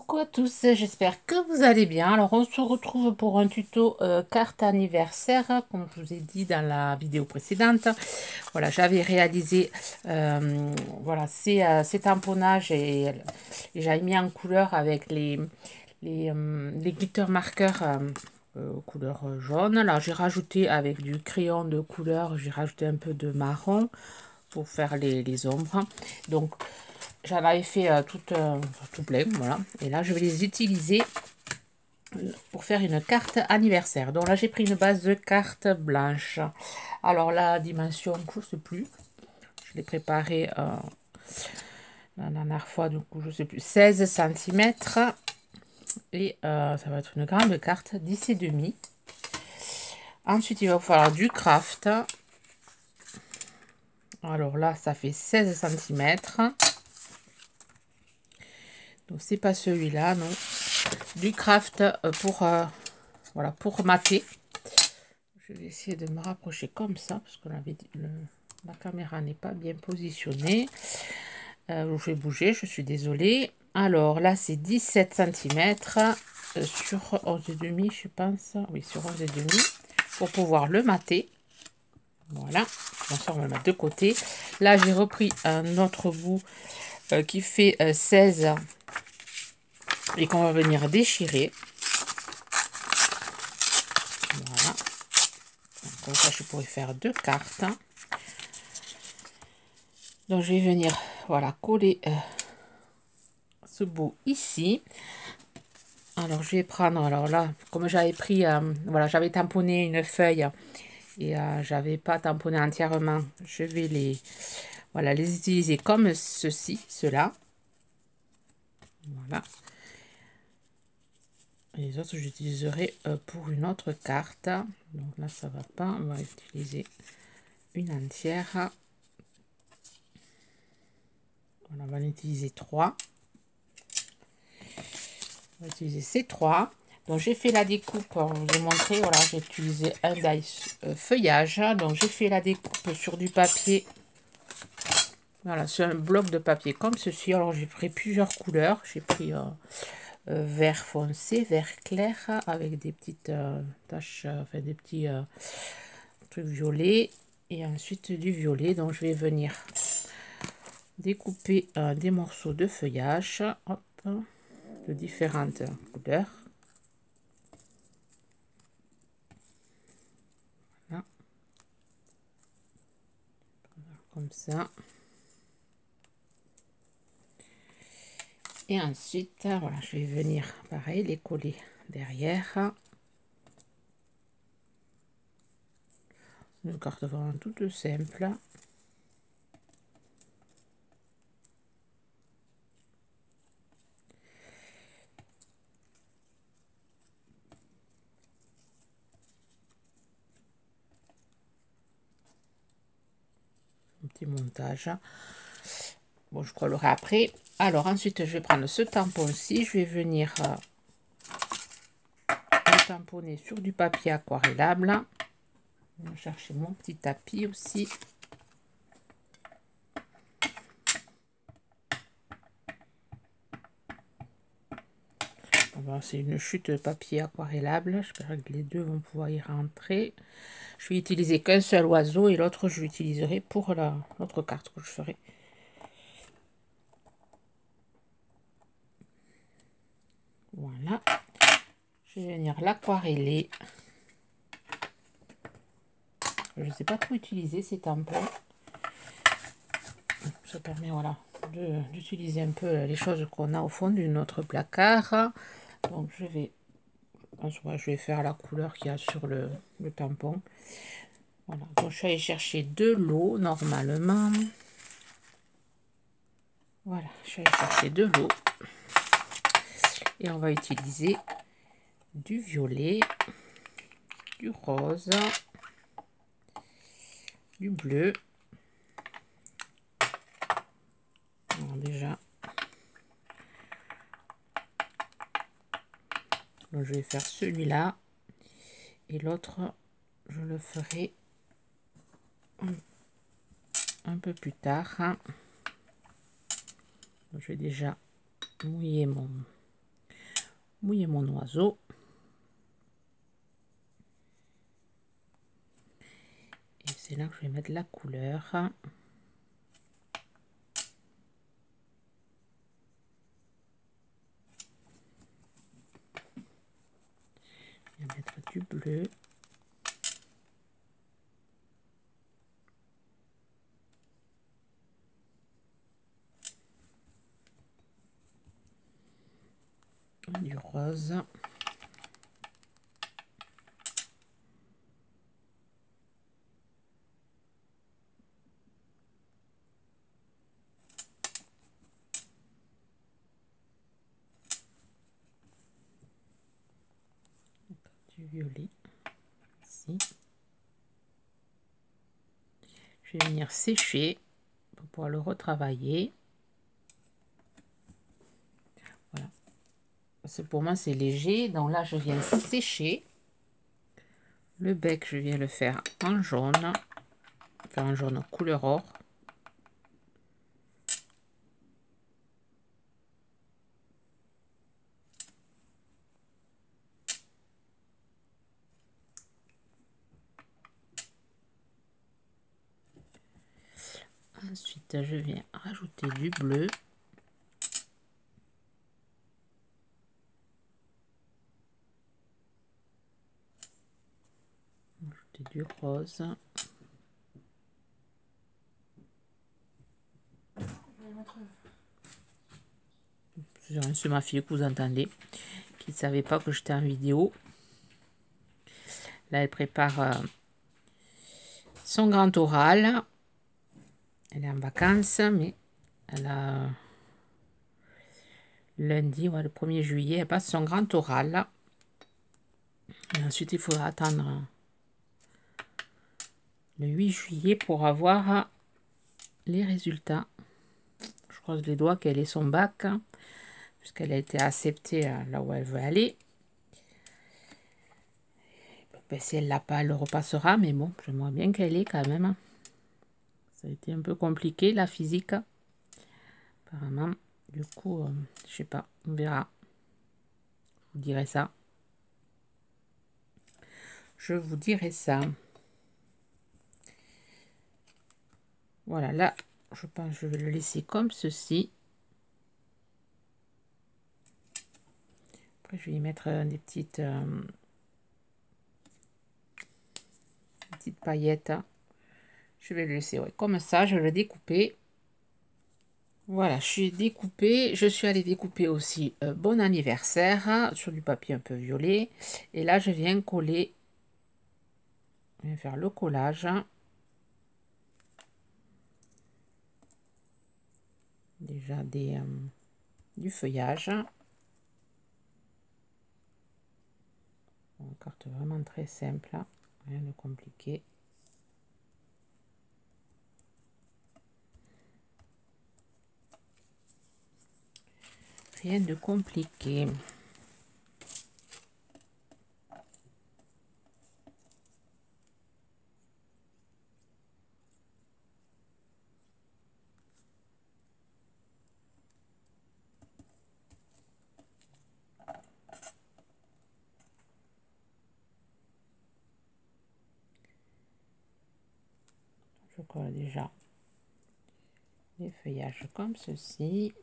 Coucou à tous, j'espère que vous allez bien. Alors on se retrouve pour un tuto carte anniversaire, comme je vous ai dit dans la vidéo précédente. Voilà, j'avais réalisé voilà, ces tamponnages et j'avais mis en couleur avec les glitter marqueurs couleur jaune. Alors j'ai rajouté avec du crayon de couleur, j'ai rajouté un peu de marron pour faire les ombres. Donc j'en avais fait tout plein, voilà. Et là, je vais les utiliser pour faire une carte anniversaire. Donc là, j'ai pris une base de carte blanche. Alors la dimension, je ne sais plus. Je l'ai préparée la dernière fois, du coup, je ne sais plus. 16 cm. Et ça va être une grande carte, 10,5. Ensuite, il va falloir du craft. Alors là, ça fait 16 cm. Donc, c'est pas celui-là, non. Du craft pour voilà, pour mater. Je vais essayer de me rapprocher comme ça parce que la caméra n'est pas bien positionnée. Je vais bouger, je suis désolée. Alors là, c'est 17 cm sur 11,5, je pense. Oui, sur 11,5 pour pouvoir le mater. Voilà, bon, ça on va le mettre de côté. Là, j'ai repris un autre bout qui fait 16 et qu'on va venir déchirer. Voilà. Comme ça, je pourrais faire deux cartes. Donc, je vais venir, voilà, coller ce bout ici. Alors, je vais prendre, alors là, comme j'avais pris, voilà, j'avais tamponné une feuille et j'avais pas tamponné entièrement. Je vais voilà, les utiliser comme ceci, cela. Voilà. Et les autres, j'utiliserai pour une autre carte. Donc là, ça va pas. On va utiliser une entière. Voilà, on va en utiliser 3. On va utiliser ces 3. Donc j'ai fait la découpe, je vous ai montré, voilà, j'ai utilisé un die feuillage. Donc j'ai fait la découpe sur du papier. Voilà, sur un bloc de papier comme ceci. Alors j'ai pris plusieurs couleurs. J'ai pris vert foncé, vert clair, avec des petites taches, enfin des petits trucs violets. Et ensuite du violet. Donc je vais venir découper des morceaux de feuillage, hop, de différentes couleurs. Voilà. Comme ça. Et ensuite, voilà, je vais venir, pareil, les coller derrière. Une carte vraiment toute simple. Un petit montage. Bon, je collerai après. Alors, ensuite, je vais prendre ce tampon-ci. Je vais venir le tamponner sur du papier aquarellable. Je vais chercher mon petit tapis aussi. C'est une chute de papier aquarellable. J'espère que les deux vont pouvoir y rentrer. Je vais utiliser qu'un seul oiseau et l'autre, je l'utiliserai pour l'autre carte que je ferai. Voilà. Je vais venir l'aquareller. Je ne sais pas trop utiliser ces tampons. Ça permet, voilà, d'utiliser un peu les choses qu'on a au fond de notre placard. Donc je vais faire la couleur qu'il y a sur le tampon. Voilà, donc je vais aller chercher de l'eau normalement. Voilà, je vais aller chercher de l'eau. Et on va utiliser du violet, du rose, du bleu. Alors déjà, donc je vais faire celui-là. Et l'autre, je le ferai un peu plus tard. Je vais déjà mouiller mon mouiller mon oiseau. Et c'est là que je vais mettre la couleur. Je vais mettre du bleu. Du rose. Du violet ici. Je vais venir sécher pour pouvoir le retravailler. Voilà. Pour moi c'est léger, donc là je viens sécher. Le bec je viens le faire en jaune, faire un jaune couleur or. Ensuite je viens rajouter du bleu. Ajouter du rose. C'est ma fille que vous entendez, qui ne savait pas que j'étais en vidéo. Là, elle prépare son grand oral. Elle est en vacances, mais elle a lundi, ouais, le 1er juillet, elle passe son grand oral. Et ensuite, il faudra attendre le 8 juillet pour avoir les résultats. Je croise les doigts qu'elle ait son bac, puisqu'elle a été acceptée là où elle veut aller. Ben, si elle l'a pas, elle le repassera, mais bon, j'aimerais bien qu'elle ait quand même. Ça a été un peu compliqué, la physique, apparemment. Du coup, je sais pas, on verra. Je vous dirai ça. Je vous dirai ça. Voilà, là, je pense que je vais le laisser comme ceci. Après, je vais y mettre des petites paillettes. Je vais le laisser comme ça, je vais le découper. Voilà, je suis découpée. Je suis allée découper aussi bon anniversaire sur du papier un peu violet. Et là, je viens coller. Je viens faire le collage. Déjà du feuillage. Une carte vraiment très simple, rien de compliqué. Rien de compliqué. Je colle déjà les feuillages comme ceci.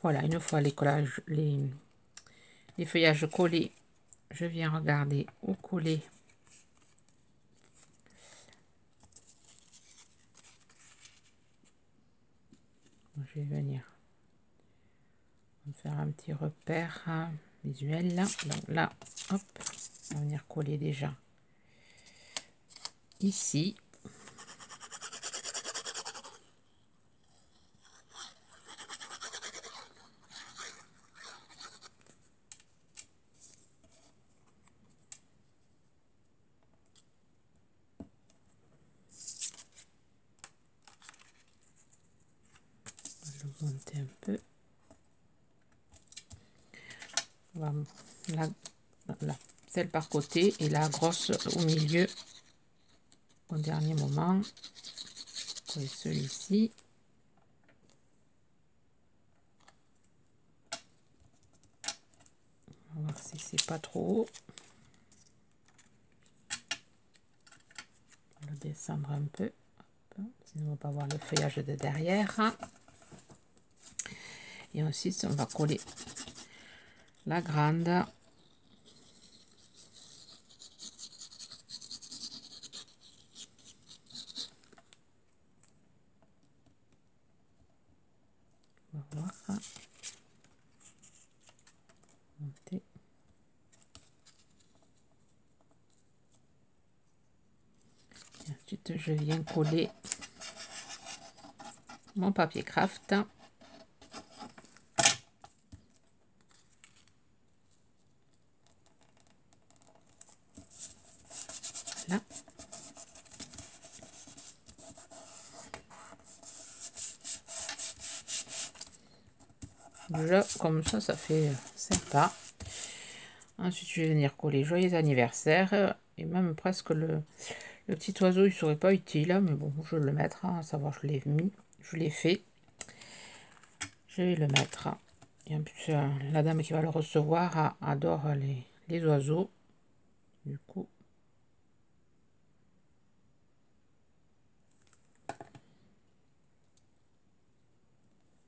Voilà, une fois les collages, les feuillages collés, je viens regarder où coller je vais venir faire un petit repère visuel là. Donc là, hop, on va venir coller déjà ici. Je vais monter un peu. Celle par côté et la grosse au milieu au dernier moment. Coller celui-ci. voir si c'est pas trop haut. On va le descendre un peu, sinon on va pas voir le feuillage de derrière. Et ensuite on va coller la grande. On va voir. Monter. Et ensuite je viens coller mon papier craft. Voilà. Déjà comme ça fait sympa. Ensuite je vais venir coller joyeux anniversaire, et même presque le petit oiseau il serait pas utile, mais bon je vais le mettre, à savoir je l'ai mis, je l'ai fait, je vais le mettre. Et en plus la dame qui va le recevoir adore les oiseaux, du coup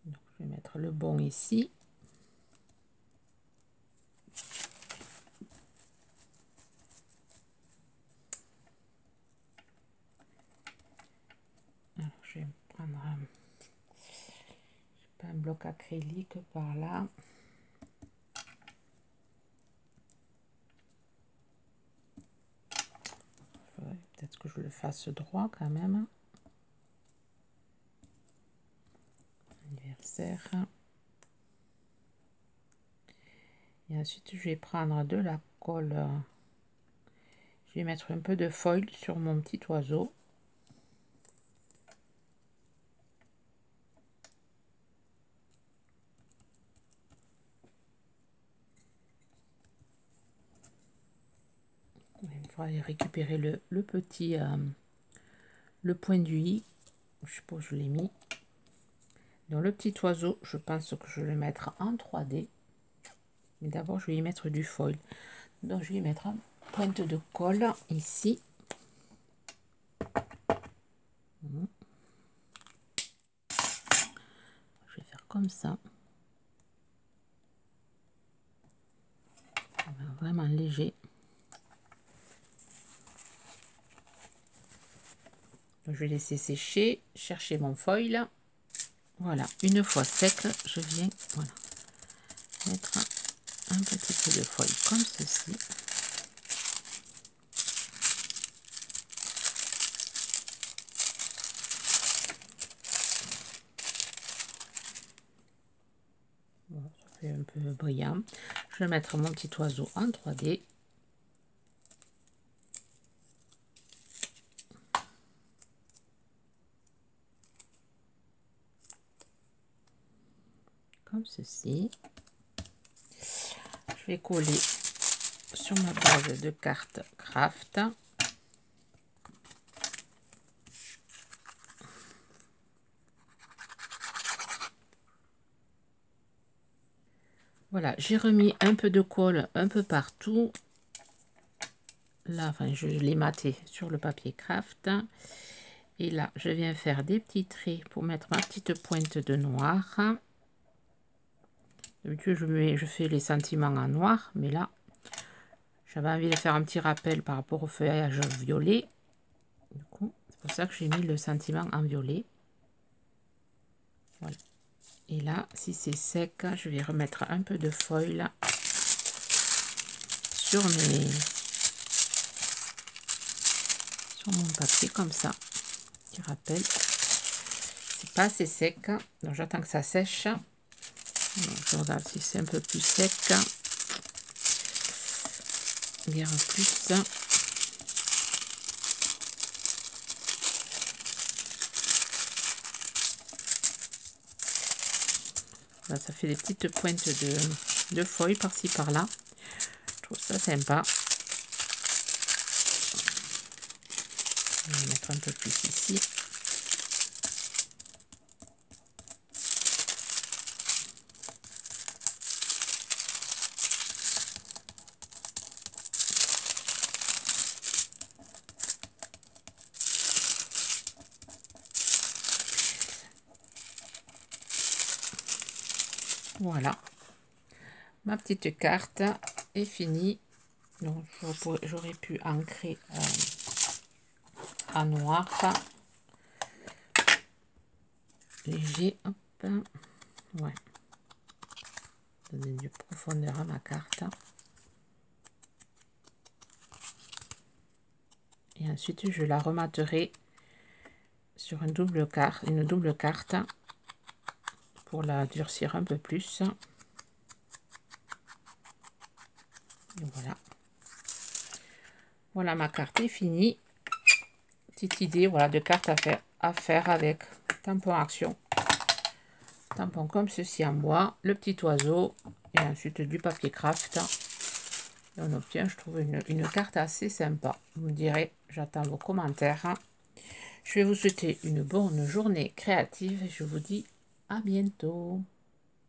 donc, je vais mettre le bon ici. Alors, je vais prendre un bloc acrylique par là. Peut-être que je le fasse droit quand même. Anniversaire. Et ensuite, je vais prendre de la colle. Je vais mettre un peu de foil sur mon petit oiseau. Il faudra aller récupérer le petit le point du i. Je sais pas où je l'ai mis. Dans le petit oiseau, je pense que je vais le mettre en 3D. Mais d'abord, je vais y mettre du foil. Donc, je vais y mettre une pointe de colle ici. Je vais faire comme ça. Vraiment léger. Donc, je vais laisser sécher, chercher mon foil. Voilà, une fois sec, je viens voilà, mettre un petit peu de foil comme ceci. Bon, ça fait un peu brillant. Je vais mettre mon petit oiseau en 3D. Comme ceci. Je vais coller sur ma base de carte craft. Voilà, j'ai remis un peu de colle un peu partout. Là, enfin, je l'ai maté sur le papier craft. Et là, je viens faire des petits traits pour mettre ma petite pointe de noir. D'habitude, je fais les sentiments en noir, mais là, j'avais envie de faire un petit rappel par rapport au feuillage violet. Du coup, c'est pour ça que j'ai mis le sentiment en violet. Voilà. Et là, si c'est sec, je vais remettre un peu de foil sur mon papier comme ça. Petit rappel. C'est pas assez sec, donc j'attends que ça sèche. Donc, je regarde si c'est un peu plus sec. Bien plus. Voilà, ça fait des petites pointes de feuilles par-ci par-là. Je trouve ça sympa. On va mettre un peu plus ici. Voilà, ma petite carte est finie. Donc j'aurais pu ancrer en noir léger, hop, ouais, donner du profondeur à ma carte. Et ensuite je la rematerai sur une double carte pour la durcir un peu plus. Et voilà. Voilà, ma carte est finie. Petite idée, voilà, de carte à faire avec tampon action. Tampon comme ceci en bois, le petit oiseau et ensuite du papier craft. Et on obtient, je trouve, une carte assez sympa. Vous me direz, j'attends vos commentaires. Je vais vous souhaiter une bonne journée créative et je vous dis à bientôt.